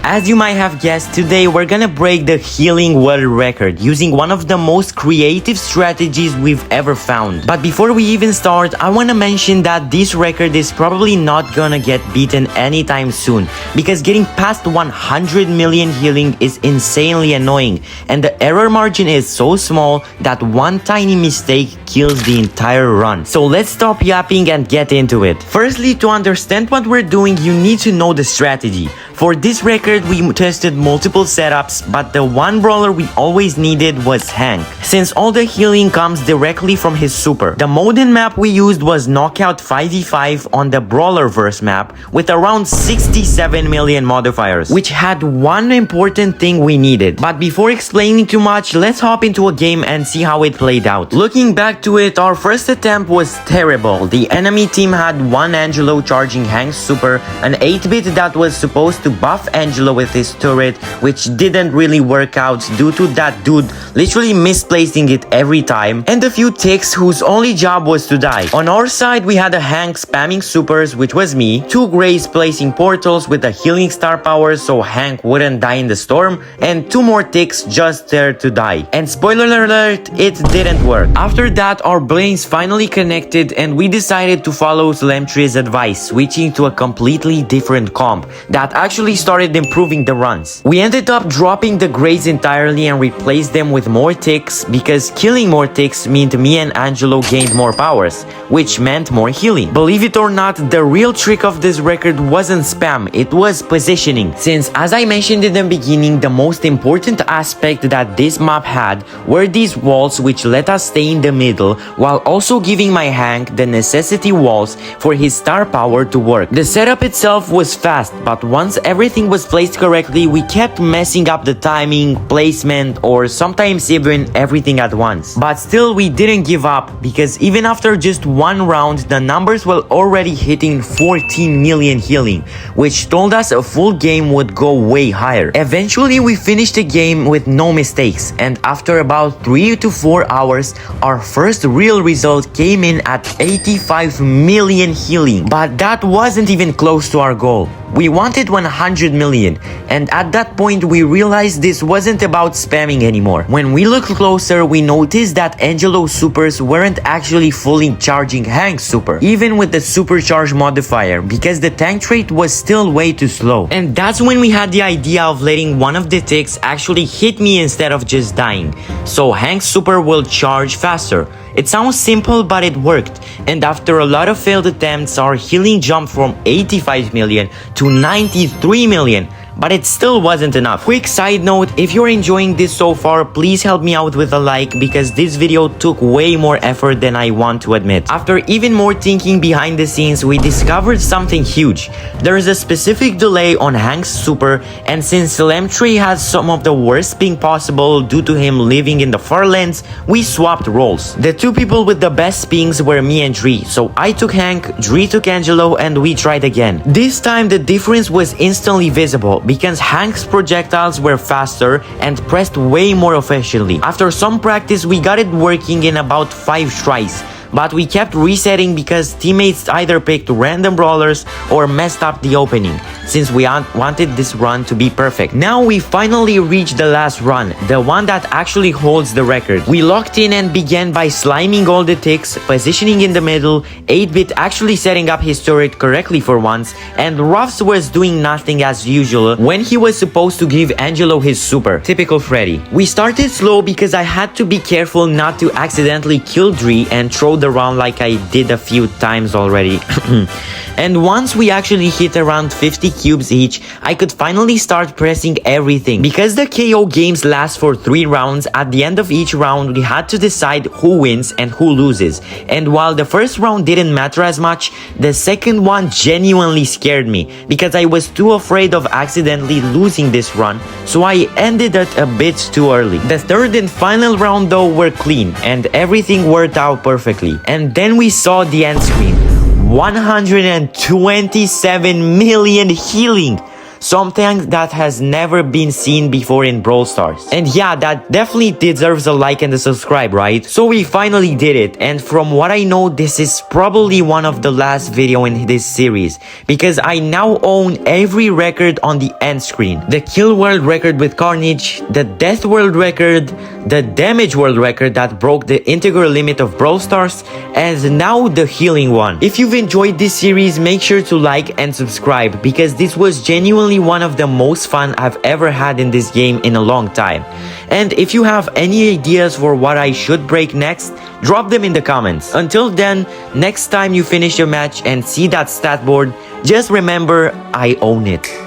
As you might have guessed, today we're gonna break the healing world record using one of the most creative strategies we've ever found. But before we even start, I wanna mention that this record is probably not gonna get beaten anytime soon, because getting past 100 million healing is insanely annoying, and the error margin is so small that one tiny mistake kills the entire run. So let's stop yapping and get into it. Firstly, to understand what we're doing, you need to know the strategy. For this record, we tested multiple setups, but the one brawler we always needed was Hank, since all the healing comes directly from his super. The mode and map we used was Knockout 5v5 on the Brawlerverse map with around 67 million modifiers, which had one important thing we needed. But before explaining too much, let's hop into a game and see how it played out. Looking back to it, our first attempt was terrible. The enemy team had one Angelo charging Hank's super, an 8-bit that was supposed to buff Angelo with his turret, which didn't really work out due to that dude literally misplacing it every time, and a few ticks whose only job was to die. On our side, we had a Hank spamming supers, which was me, two Greys placing portals with a healing star power so Hank wouldn't die in the storm, and two more ticks just there to die. And spoiler alert, it didn't work. After that, our brains finally connected and we decided to follow Slemtree's advice, switching to a completely different comp that actually started improving the runs. We ended up dropping the Greys entirely and replaced them with more ticks, because killing more ticks meant me and Angelo gained more powers, which meant more healing. Believe it or not, the real trick of this record wasn't spam, it was positioning, since as I mentioned in the beginning, the most important aspect that this map had were these walls which let us stay in the middle while also giving my Hank the necessity walls for his star power to work. The setup itself was fast, but once everything was placed correctly, we kept messing up the timing, placement, or sometimes even everything at once. But still, we didn't give up, because even after just one round, the numbers were already hitting 14 million healing, which told us a full game would go way higher. Eventually, we finished the game with no mistakes, and after about 3 to 4 hours, our first real result came in at 85 million healing. But that wasn't even close to our goal. We wanted 100 million, and at that point we realized this wasn't about spamming anymore. When we looked closer, we noticed that Angelo's supers weren't actually fully charging Hank's super, even with the supercharge modifier, because the tank trait was still way too slow. And that's when we had the idea of letting one of the ticks actually hit me instead of just dying, so Hank's super will charge faster. It sounds simple, but it worked, and after a lot of failed attempts, our healing jumped from 85 million to 93 million. But it still wasn't enough. Quick side note, if you're enjoying this so far, please help me out with a like, because this video took way more effort than I want to admit. After even more thinking behind the scenes, we discovered something huge. There is a specific delay on Hank's super, and since Slemtree has some of the worst ping possible due to him living in the far lands, we swapped roles. The two people with the best pings were me and Dree, so I took Hank, Dree took Angelo, and we tried again. This time the difference was instantly visible, because Hank's projectiles were faster and pressed way more efficiently. After some practice, we got it working in about 5 tries. But we kept resetting because teammates either picked random brawlers or messed up the opening, since we wanted this run to be perfect. Now we finally reached the last run, the one that actually holds the record. We locked in and began by sliming all the ticks, positioning in the middle, 8-bit actually setting up his turret correctly for once, and Ruffs was doing nothing as usual when he was supposed to give Angelo his super. Typical Freddy. We started slow because I had to be careful not to accidentally kill Dree and throw the round like I did a few times already. And once we actually hit around 50 cubes each, I could finally start pressing everything. Because the KO games last for 3 rounds, at the end of each round we had to decide who wins and who loses. And while the first round didn't matter as much, the second one genuinely scared me, because I was too afraid of accidentally losing this run, so I ended it a bit too early. The third and final round though were clean, and everything worked out perfectly. And then we saw the end screen. 127 million healing. something that has never been seen before in Brawl Stars. And yeah, that definitely deserves a like and a subscribe, right? So we finally did it, and from what I know, this is probably one of the last video in this series, because I now own every record on the end screen. The kill world record with Carnage, the death world record, the damage world record that broke the integral limit of Brawl Stars, and now the healing one. If you've enjoyed this series, make sure to like and subscribe, because this was genuinely one of the most fun I've ever had in this game in a long time. And if you have any ideas for what I should break next, drop them in the comments. Until then, next time you finish your match and see that stat board, just remember, I own it.